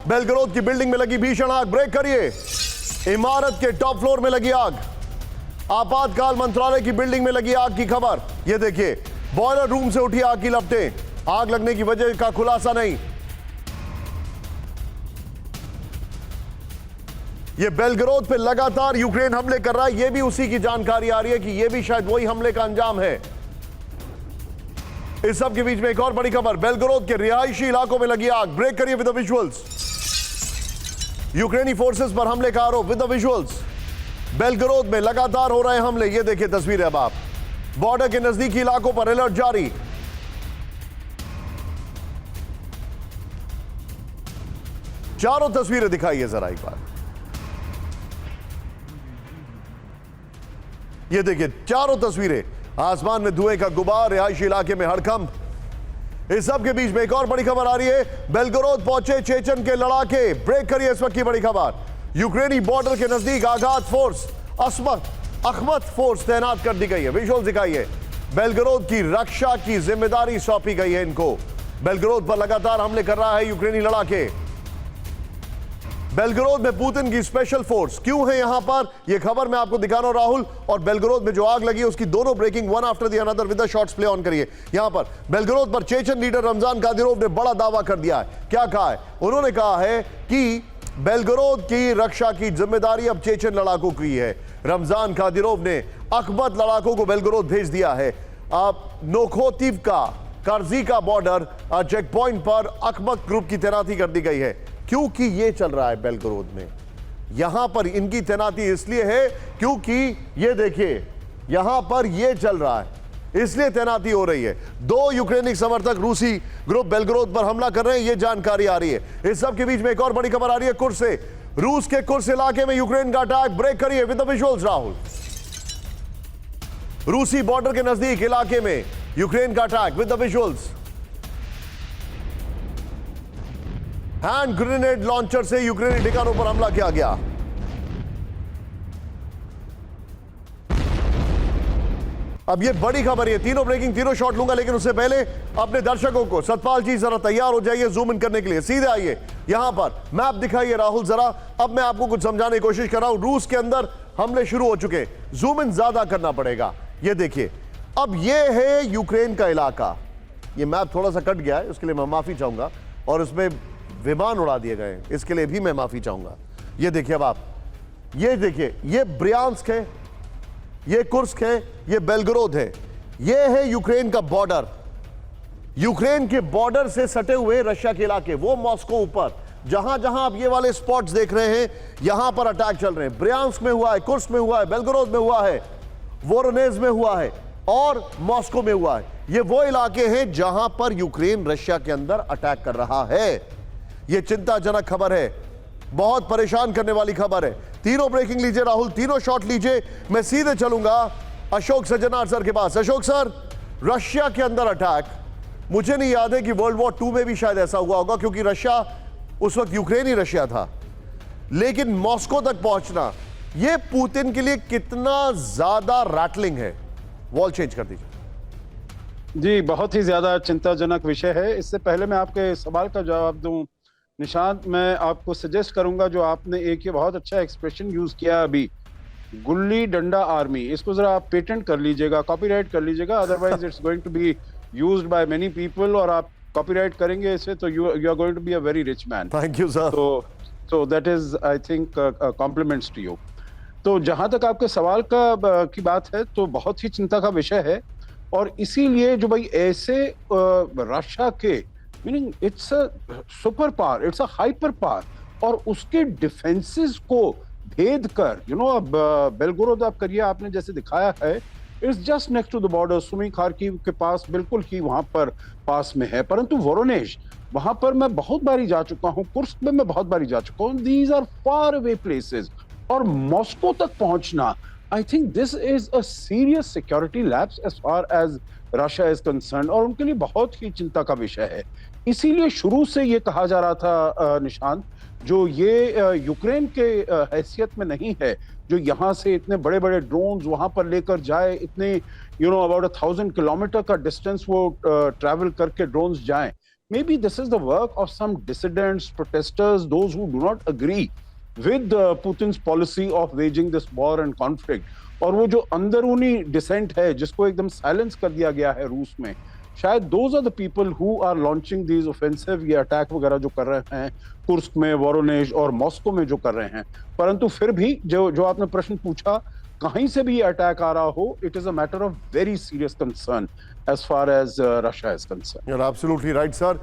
बेलग्रोद की बिल्डिंग में लगी भीषण आग, ब्रेक करिए। इमारत के टॉप फ्लोर में लगी आग। आपातकाल मंत्रालय की बिल्डिंग में लगी आग की खबर। यह देखिए, बॉयलर रूम से उठी आग की लपटें। आग लगने की वजह का खुलासा नहीं। यह बेलग्रोद पे लगातार यूक्रेन हमले कर रहा है, यह भी उसी की जानकारी आ रही है कि यह भी शायद वही हमले का अंजाम है। इस सब के बीच में एक और बड़ी खबर, बेलग्रोद के रिहायशी इलाकों में लगी आग, ब्रेक करिए विद द विजुअल्स। यूक्रेनी फोर्सेस पर हमले का आरोप, विद द विजुअल्स। बेलग्रोद में लगातार हो रहे हमले, ये देखिए तस्वीरें अब आप। बॉर्डर के नजदीकी इलाकों पर अलर्ट जारी। चारों तस्वीरें दिखाइए जरा एक बार। ये देखिए चारों तस्वीरें, आसमान में धुएं का गुबार, रिहायशी इलाके में हड़कंप। इस सब के बीच में एक और बड़ी खबर आ रही है, बेलग्रोद पहुंचे चेचन के लड़ाके, ब्रेक करिए इस वक्त की बड़ी खबर। यूक्रेनी बॉर्डर के नजदीक आघात फोर्स, अखमत फोर्स तैनात कर दी गई है। विजुअल दिखाइए। बेलग्रोद की रक्षा की जिम्मेदारी सौंपी गई है इनको। बेलग्रोद पर लगातार हमले कर रहा है यूक्रेनी लड़ाके। बेलग्रोद में पुतिन की स्पेशल फोर्स क्यों है यहां पर, यह खबर मैं आपको दिखा रहा हूं राहुल। और बेलग्रोद में जो आग लगी है उसकी दोनों breaking one after the another with the shots play on करिए। यहां पर बेलग्रोद पर चेचन लीडर रमजान कादिरोव ने बड़ा दावा कर दिया है। क्या कहा है उन्होंने? कहा है कि बेलग्रोद की रक्षा की जिम्मेदारी अब चेचन लड़ाकों की है। रमजान कादिरोव ने अखमत लड़ाकों को बेलग्रोद भेज दिया है। अब नोखोतीव का कर्जिका बॉर्डर चेक पॉइंट पर अखमत ग्रुप की तैनाती कर दी गई है, क्योंकि ये चल रहा है बेलग्रोद में। यहां पर इनकी तैनाती इसलिए है क्योंकि ये देखिए यहां पर ये चल रहा है, इसलिए तैनाती हो रही है। दो यूक्रेनी समर्थक रूसी ग्रुप बेलग्रोद पर हमला कर रहे हैं, यह जानकारी आ रही है। इस सब के बीच में एक और बड़ी खबर आ रही है कुर्स से। रूस के कुर्स इलाके में यूक्रेन का अटैक, ब्रेक करिए विद द विजुअल्स राहुल। रूसी बॉर्डर के नजदीक इलाके में यूक्रेन का attack, with the visuals. Hand grenade launcher से यूक्रेनी ठिकानों पर हमला किया गया। अब ये बड़ी खबर है, तीनों ब्रेकिंग, तीनों शॉट लूंगा, लेकिन उससे पहले अपने दर्शकों को, सतपाल जी जरा तैयार हो जाइए जूम इन करने के लिए। सीधे आइए यहां पर, मैप दिखाइए राहुल जरा। अब मैं आपको कुछ समझाने की कोशिश कर रहा हूं। रूस के अंदर हमले शुरू हो चुके, जूम इन ज्यादा करना पड़ेगा। ये देखिए, अब ये है यूक्रेन का इलाका। ये मैप थोड़ा सा कट गया है, उसके लिए मैं माफी चाहूंगा, और उसमें विमान उड़ा दिए गए, इसके लिए भी मैं माफी चाहूंगा। ये देखिए अब आप, ये देखिए, ये ब्रियांस्क है, ये कुर्स्क है, ये बेलग्रोद है। ये है यूक्रेन का बॉर्डर। यूक्रेन के बॉर्डर से सटे हुए रशिया के इलाके, वो मॉस्को ऊपर, जहां जहां आप ये वाले स्पॉट्स देख रहे हैं, यहां पर अटैक चल रहे हैं। ब्रियांस्क में हुआ है, कुर्स्क में हुआ है, बेलग्रोद में हुआ है, वोरोनेज में हुआ है और मॉस्को में हुआ है। ये वो इलाके हैं जहां पर यूक्रेन रशिया के अंदर अटैक कर रहा है। यह चिंताजनक खबर है, बहुत परेशान करने वाली खबर है। तीनों ब्रेकिंग लीजिए राहुल, तीनों शॉट लीजिए। मैं सीधे चलूंगा अशोक सज्जनार सर के पास। अशोक सर, रशिया के अंदर अटैक, मुझे नहीं याद है कि वर्ल्ड वॉर 2 में भी शायद ऐसा हुआ होगा, क्योंकि रशिया उस वक्त यूक्रेन ही रशिया था। लेकिन मॉस्को तक पहुंचना, यह पुतिन के लिए कितना ज्यादा रैटलिंग है। वॉल चेंज कर दीजिए। जी, बहुत ही ज्यादा चिंताजनक विषय है। इससे पहले मैं आपके सवाल का जवाब दूं निशांत, मैं आपको सजेस्ट करूंगा, जो आपने एक ये बहुत अच्छा एक्सप्रेशन यूज किया अभी, गुल्ली डंडा आर्मी, इसको जरा आप पेटेंट कर लीजिएगा, कॉपीराइट कर लीजिएगा, otherwise it's going to be used by many people, और आप कॉपीराइट करेंगे इसे तो you are going to be a very rich man. Thank you sir. तो that is I think compliments to you. तो जहां तक आपके सवाल की बात है, तो बहुत ही चिंता का विषय है, और इसीलिए जो भाई ऐसे रशिया के, meaning it's a super power, it's a hyper power, और उसके डिफेंसेस को भेद कर, अब बेलग्रोद आप करिए, आपने जैसे दिखाया है, it's just next to the border, Sumy Kharkiv के पास, बिल्कुल ही वहां पर पास में है। परंतु वोरोनेज, वहां पर मैं बहुत बारी जा चुका हूं, कुर्स्क में मैं बहुत बारी जा चुका हूं। These are far away places, और मॉस्को तक पहुंचना, I think this is a serious security lapse as far as Russia is concern, और उनके लिए बहुत ही चिंता का विषय है। इसीलिए शुरू से ये कहा जा रहा था निशांत, जो ये यूक्रेन के हैसियत में नहीं है, जो यहाँ से इतने बड़े बड़े ड्रोन्स वहां पर लेकर जाए, इतने अबाउट 1000 किलोमीटर का डिस्टेंस वो ट्रैवल करके ड्रोन्स जाएं, maybe this is the work of some dissidents, protesters, those who do not agree with Putin's policy of waging this war and conflict. और वो जो अंदरूनी डिसेंट है जिसको एकदम साइलेंस कर दिया गया है रूस में, शायद those are the people who are launching these offensive, ये अटैक वगैरह जो कर रहे हैं कुर्स्क में, वोरोनेज और मॉस्को में जो कर रहे हैं. परंतु फिर भी जो आपने प्रश्न पूछा, कहीं से भी ये अटैक आ रहा हो, it is a matter of very serious concern as far as Russia is concerned. You're absolutely right, sir.